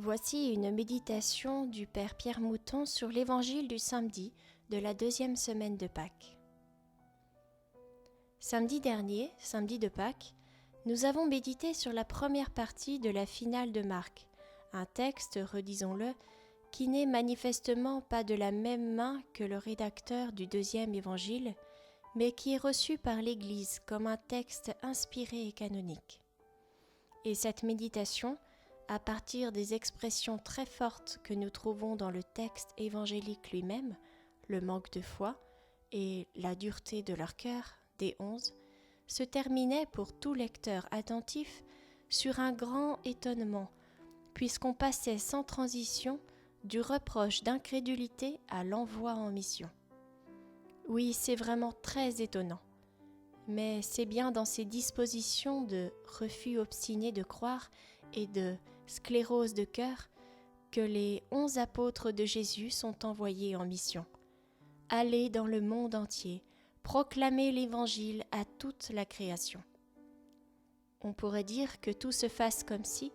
Voici une méditation du Père Pierre Mouton sur l'Évangile du samedi de la 2e semaine de Pâques. Samedi dernier, samedi de Pâques, nous avons médité sur la première partie de la finale de Marc, un texte, redisons-le, qui n'est manifestement pas de la même main que le rédacteur du 2e Évangile, mais qui est reçu par l'Église comme un texte inspiré et canonique. Et cette méditation, à partir des expressions très fortes que nous trouvons dans le texte évangélique lui-même, le manque de foi et la dureté de leur cœur, des 11, se terminait pour tout lecteur attentif sur un grand étonnement, puisqu'on passait sans transition du reproche d'incrédulité à l'envoi en mission. Oui, c'est vraiment très étonnant, mais c'est bien dans ces dispositions de refus obstiné de croire et de sclérose de cœur que les 11 apôtres de Jésus sont envoyés en mission. Allez dans le monde entier, proclamer l'Évangile à toute la création. On pourrait dire que tout se fasse comme si,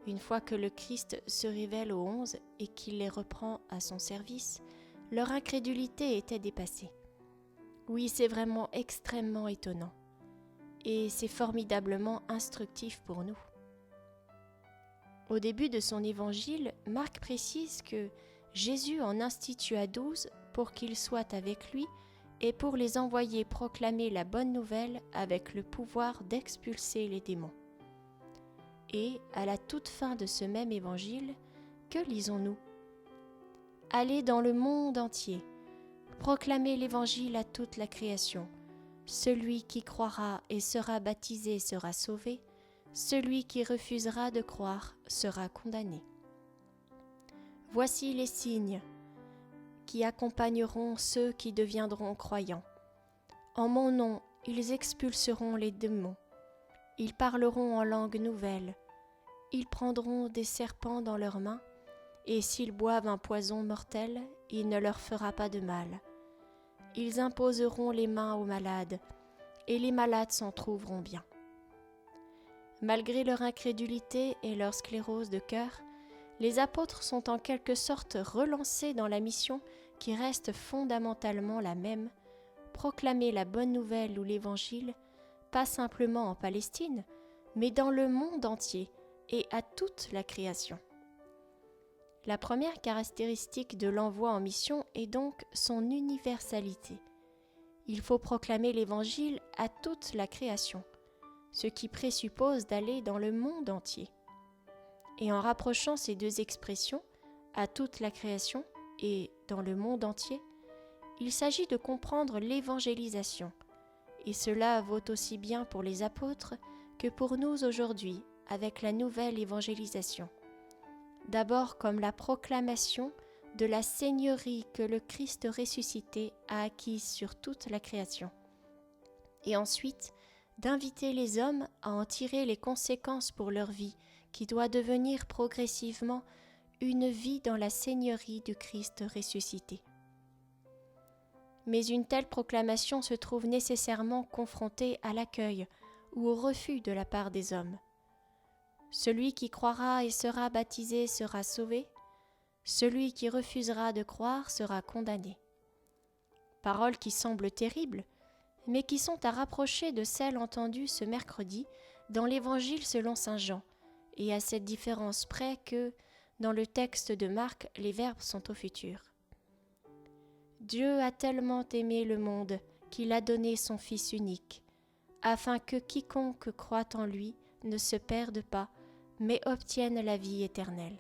une fois que le Christ se révèle aux 11 et qu'il les reprend à son service, leur incrédulité était dépassée. Oui, c'est vraiment extrêmement étonnant. Et c'est formidablement instructif pour nous. Au début de son évangile, Marc précise que Jésus en institua 12 pour qu'ils soient avec lui et pour les envoyer proclamer la bonne nouvelle avec le pouvoir d'expulser les démons. Et, à la toute fin de ce même évangile, que lisons-nous ? Allez dans le monde entier, proclamer l'évangile à toute la création. Celui qui croira et sera baptisé sera sauvé. Celui qui refusera de croire sera condamné. Voici les signes qui accompagneront ceux qui deviendront croyants. En mon nom, ils expulseront les démons. Ils parleront en langue nouvelle. Ils prendront des serpents dans leurs mains, et s'ils boivent un poison mortel, il ne leur fera pas de mal. Ils imposeront les mains aux malades, et les malades s'en trouveront bien. Malgré leur incrédulité et leur sclérose de cœur, les apôtres sont en quelque sorte relancés dans la mission qui reste fondamentalement la même, proclamer la bonne nouvelle ou l'Évangile, pas simplement en Palestine, mais dans le monde entier et à toute la création. La première caractéristique de l'envoi en mission est donc son universalité. Il faut proclamer l'Évangile à toute la création, ce qui présuppose d'aller dans le monde entier. Et en rapprochant ces deux expressions, à toute la création et dans le monde entier, il s'agit de comprendre l'évangélisation, et cela vaut aussi bien pour les apôtres que pour nous aujourd'hui avec la nouvelle évangélisation. D'abord comme la proclamation de la seigneurie que le Christ ressuscité a acquise sur toute la création, et ensuite d'inviter les hommes à en tirer les conséquences pour leur vie, qui doit devenir progressivement une vie dans la seigneurie du Christ ressuscité. Mais une telle proclamation se trouve nécessairement confrontée à l'accueil ou au refus de la part des hommes. Celui qui croira et sera baptisé sera sauvé, celui qui refusera de croire sera condamné. Paroles qui semblent terribles, mais qui sont à rapprocher de celles entendues ce mercredi dans l'Évangile selon saint Jean, et à cette différence près que, dans le texte de Marc, les verbes sont au futur. Dieu a tellement aimé le monde qu'il a donné son Fils unique, afin que quiconque croit en lui ne se perde pas, mais obtienne la vie éternelle.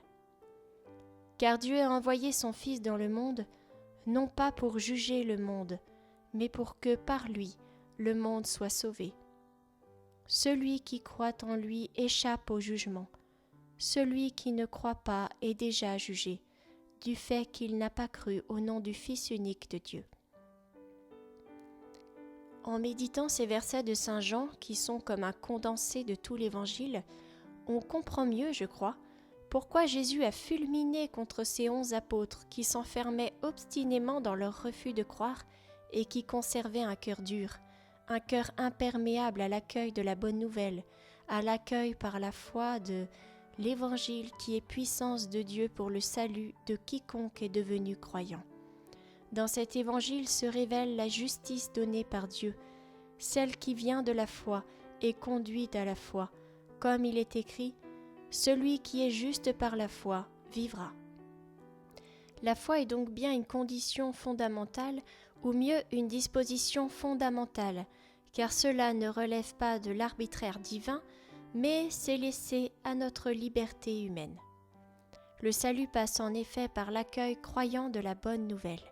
Car Dieu a envoyé son Fils dans le monde, non pas pour juger le monde, mais pour que par lui, le monde soit sauvé. Celui qui croit en lui échappe au jugement. Celui qui ne croit pas est déjà jugé, du fait qu'il n'a pas cru au nom du Fils unique de Dieu. En méditant ces versets de saint Jean, qui sont comme un condensé de tout l'Évangile, on comprend mieux, je crois, pourquoi Jésus a fulminé contre ces 11 apôtres qui s'enfermaient obstinément dans leur refus de croire et qui conservaient un cœur dur, un cœur imperméable à l'accueil de la bonne nouvelle, à l'accueil par la foi de l'Évangile qui est puissance de Dieu pour le salut de quiconque est devenu croyant. Dans cet Évangile se révèle la justice donnée par Dieu, celle qui vient de la foi et conduit à la foi, comme il est écrit « Celui qui est juste par la foi vivra ». La foi est donc bien une condition fondamentale, ou mieux une disposition fondamentale, car cela ne relève pas de l'arbitraire divin, mais c'est laissé à notre liberté humaine. Le salut passe en effet par l'accueil croyant de la bonne nouvelle,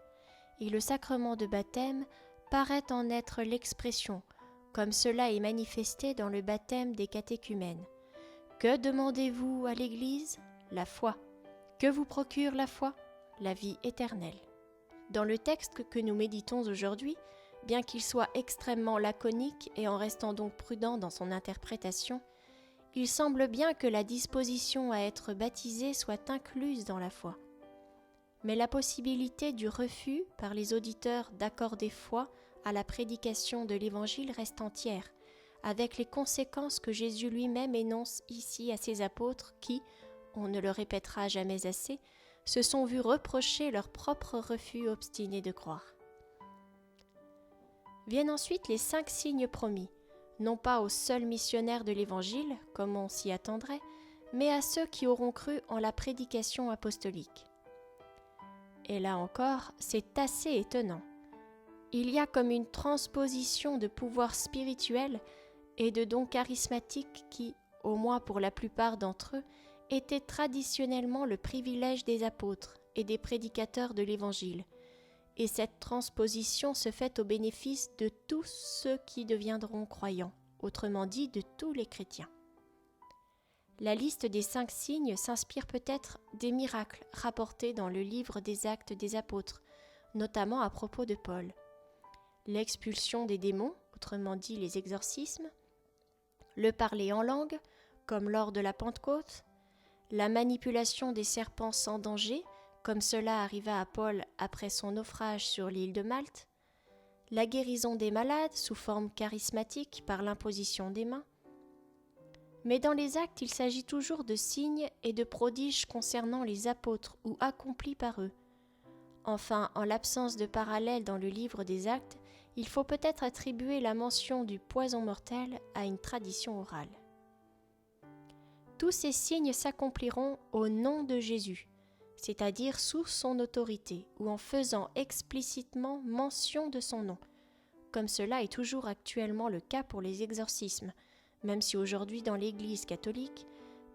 et le sacrement de baptême paraît en être l'expression, comme cela est manifesté dans le baptême des catéchumènes. Que demandez-vous à l'Église ? La foi. Que vous procure la foi ? La vie éternelle. Dans le texte que nous méditons aujourd'hui, bien qu'il soit extrêmement laconique et en restant donc prudent dans son interprétation, il semble bien que la disposition à être baptisé soit incluse dans la foi. Mais la possibilité du refus par les auditeurs d'accorder foi à la prédication de l'Évangile reste entière, avec les conséquences que Jésus lui-même énonce ici à ses apôtres qui, on ne le répétera jamais assez, se sont vus reprocher leur propre refus obstiné de croire. Viennent ensuite les 5 signes promis, non pas aux seuls missionnaires de l'Évangile, comme on s'y attendrait, mais à ceux qui auront cru en la prédication apostolique. Et là encore, c'est assez étonnant. Il y a comme une transposition de pouvoirs spirituels et de dons charismatiques qui, au moins pour la plupart d'entre eux, était traditionnellement le privilège des apôtres et des prédicateurs de l'Évangile, et cette transposition se fait au bénéfice de tous ceux qui deviendront croyants, autrement dit de tous les chrétiens. La liste des 5 signes s'inspire peut-être des miracles rapportés dans le livre des Actes des Apôtres, notamment à propos de Paul. L'expulsion des démons, autrement dit les exorcismes, le parler en langue, comme lors de la Pentecôte, la manipulation des serpents sans danger, comme cela arriva à Paul après son naufrage sur l'île de Malte, la guérison des malades sous forme charismatique par l'imposition des mains. Mais dans les actes, il s'agit toujours de signes et de prodiges concernant les apôtres ou accomplis par eux. Enfin, en l'absence de parallèle dans le livre des actes, il faut peut-être attribuer la mention du poison mortel à une tradition orale. Tous ces signes s'accompliront au nom de Jésus, c'est-à-dire sous son autorité ou en faisant explicitement mention de son nom, comme cela est toujours actuellement le cas pour les exorcismes, même si aujourd'hui dans l'Église catholique,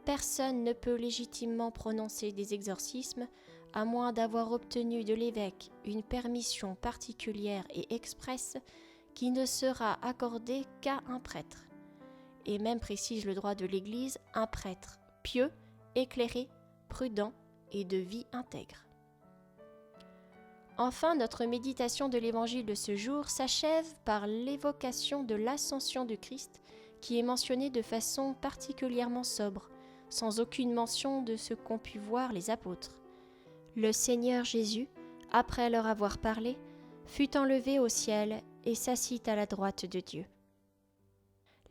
personne ne peut légitimement prononcer des exorcismes à moins d'avoir obtenu de l'évêque une permission particulière et expresse qui ne sera accordée qu'à un prêtre. Et même précise le droit de l'Église, un prêtre pieux, éclairé, prudent et de vie intègre. Enfin, notre méditation de l'Évangile de ce jour s'achève par l'évocation de l'ascension du Christ qui est mentionnée de façon particulièrement sobre, sans aucune mention de ce qu'ont pu voir les apôtres. Le Seigneur Jésus, après leur avoir parlé, fut enlevé au ciel et s'assit à la droite de Dieu.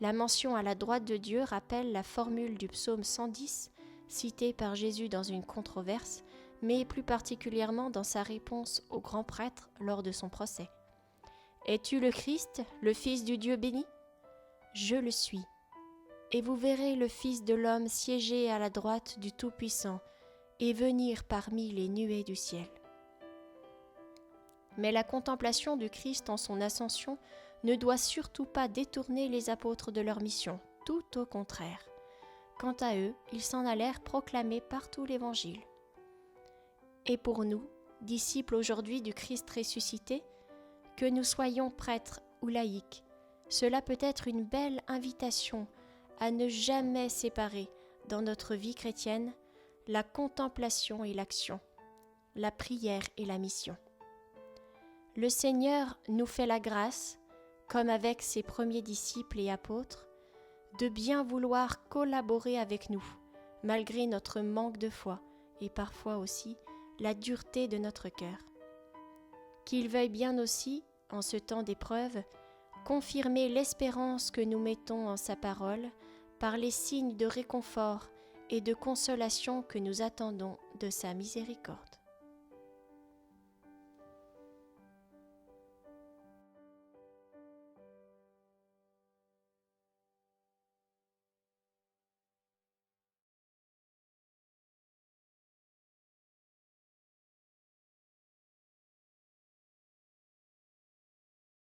La mention à la droite de Dieu rappelle la formule du psaume 110, citée par Jésus dans une controverse, mais plus particulièrement dans sa réponse au grand prêtre lors de son procès. « Es-tu le Christ, le Fils du Dieu béni ? Je le suis. Et vous verrez le Fils de l'homme siéger à la droite du Tout-Puissant et venir parmi les nuées du ciel. » Mais la contemplation du Christ en son ascension ne doit surtout pas détourner les apôtres de leur mission, tout au contraire. Quant à eux, ils s'en allèrent proclamer partout l'Évangile. Et pour nous, disciples aujourd'hui du Christ ressuscité, que nous soyons prêtres ou laïcs, cela peut être une belle invitation à ne jamais séparer dans notre vie chrétienne la contemplation et l'action, la prière et la mission. Le Seigneur nous fait la grâce, comme avec ses premiers disciples et apôtres, de bien vouloir collaborer avec nous, malgré notre manque de foi et parfois aussi la dureté de notre cœur. Qu'il veuille bien aussi, en ce temps d'épreuve, confirmer l'espérance que nous mettons en sa parole par les signes de réconfort et de consolation que nous attendons de sa miséricorde.